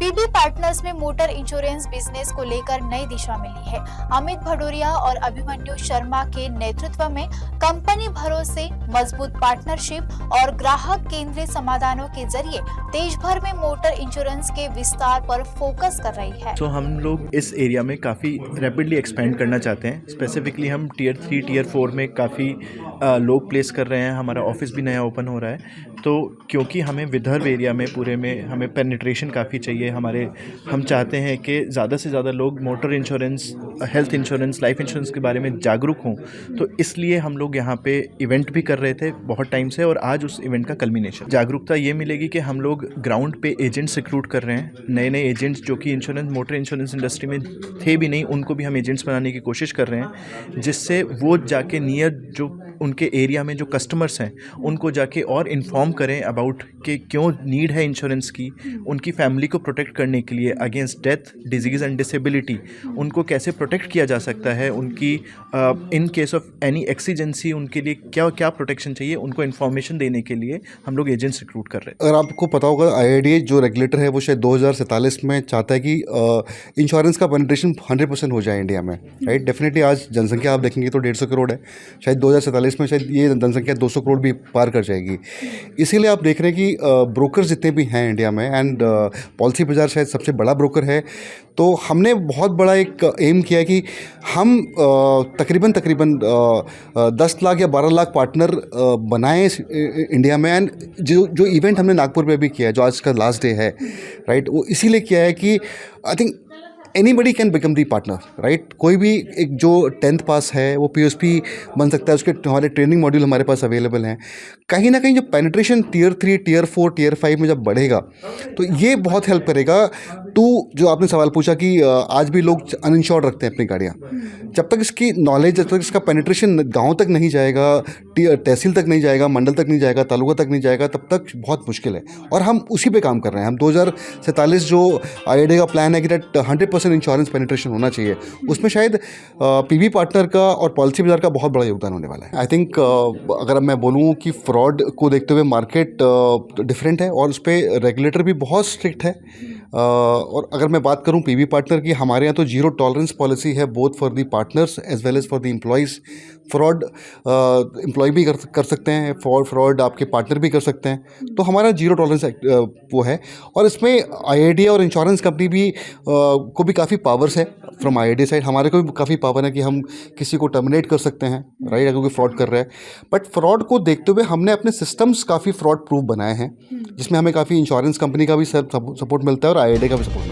PB partners में motor insurance business को लेकर नई दिशा मिली है। अमित भदौरिया और अभिमन्यु शर्मा के नेतृत्व में कंपनी भरोसे, मजबूत पार्टनरशिप और ग्राहक केंद्रित समाधानों के जरिए देश भर में मोटर इंश्योरेंस के विस्तार पर फोकस कर रही है। तो हम लोग इस एरिया में काफ़ी रैपिडली एक्सपेंड करना चाहते हैं। स्पेसिफिकली हम टियर 3, टियर 4 में काफ़ी लोग प्लेस कर रहे हैं। हमारा ऑफिस भी नया ओपन हो रहा है। तो क्योंकि हमें विदर्भ एरिया में पूरे में हमें पेनिट्रेशन काफ़ी चाहिए, हम चाहते हैं कि ज़्यादा से ज़्यादा लोग motor insurance, health insurance, life insurance के बारे में जागरूक हों। तो इसलिए हम लोग यहाँ पे इवेंट भी कर रहे थे बहुत टाइम से, और आज उस इवेंट का कल्मिनेशन। जागरूकता ये मिलेगी कि हम लोग ग्राउंड पे एजेंट्स रिक्रूट कर रहे हैं, नए नए एजेंट्स जो कि मोटर इंश्योरेंस इंडस्ट्री में थे भी नहीं, उनको भी हम एजेंट्स बनाने की कोशिश कर रहे हैं, जिससे वो जाके नियर जो उनके एरिया में जो कस्टमर्स हैं उनको जाके और इन्फॉर्म करें अबाउट कि क्यों नीड है इंश्योरेंस की, उनकी फैमिली को प्रोटेक्ट करने के लिए against death, disease and disability, उनको कैसे प्रोटेक्ट किया जा सकता है, उनकी in case of any exigency उनके लिए क्या क्या प्रोटेक्शन चाहिए, उनको इन्फॉर्मेशन देने के लिए हम लोग एजेंट्स रिक्रूट कर रहे हैं। अगर आपको पता होगा, IRDAI जो रेगुलेटर है वो शायद 2047 में चाहता है कि इंश्योरेंस का पेनिट्रेशन 100% हो जाए इंडिया में, राइट। डेफिनेटली आज जनसंख्या आप देखेंगे तो 150 करोड़ है, शायद 2047 में शायद ये जनसंख्या 200 करोड़ भी पार कर जाएगी। इसीलिए आप देख रहे हैं कि ब्रोकर जितने भी हैं इंडिया में, एंड पॉलिसी बाजार शायद सबसे बड़ा ब्रोकर है। तो हमने बहुत बड़ा एक एम किया है कि हम तकरीबन 10 लाख या 12 लाख पार्टनर बनाएं इंडिया में। एंड जो इवेंट हमने नागपुर में भी किया है, जो आज का लास्ट डे है, राइट, वो इसीलिए किया है कि I think anybody can become the partner, right. कोई भी एक जो 10th पास है वो POSP बन सकता है, उसके हमारे ट्रेनिंग मॉड्यूल हमारे पास अवेलेबल हैं। कहीं ना कहीं जो पेनिट्रेशन टियर 3, टियर 4, टियर 5 में जब बढ़ेगा तो ये बहुत हेल्प करेगा। जो आपने सवाल पूछा कि आज भी लोग अनइंश्योर्ड रखते हैं अपनी गाड़ियाँ, जब तक इसकी नॉलेज, जब तक इसका पेनिट्रेशन गाँव तक नहीं जाएगा, तहसील तक नहीं जाएगा, मंडल तक नहीं जाएगा, तालुका तक नहीं जाएगा, तब तक बहुत मुश्किल है। और हम उसी पे काम कर रहे हैं। हम 2047 जो IRDAI का प्लान है कि 100% इंश्योरेंस पेनिट्रेशन होना चाहिए, उसमें शायद PB पार्टनर का और पॉलिसी बाजार का बहुत बड़ा योगदान होने वाला है। आई थिंक अगर मैं बोलूँ कि फ्रॉड को देखते हुए मार्केट डिफरेंट है और उस पर रेगुलेटर भी बहुत स्ट्रिक्ट है। और अगर मैं बात करूं PB पार्टनर की, हमारे यहाँ तो जीरो टॉलरेंस पॉलिसी है, both for the partners as well as for the employees. Fraud employee भी कर सकते हैं, फ्रॉड आपके पार्टनर भी कर सकते हैं। तो हमारा जीरो टॉलरेंस वो है। और इसमें IRDAI और इंश्योरेंस कंपनी भी को भी काफ़ी पावर्स है फ्रॉम IRDAI साइड। हमारे को भी काफ़ी पावर है कि हम किसी को टर्मिनेट कर सकते हैं, राइट, अगर कोई फ्रॉड कर रहा है। बट फ्रॉड को देखते हुए हमने अपने सिस्टम्स काफ़ी फ्रॉड प्रूफ बनाए हैं, जिसमें हमें काफ़ी इंश्योरेंस कंपनी का भी सपोर्ट मिलता है और IRDAI का भी सपोर्ट मिलता है।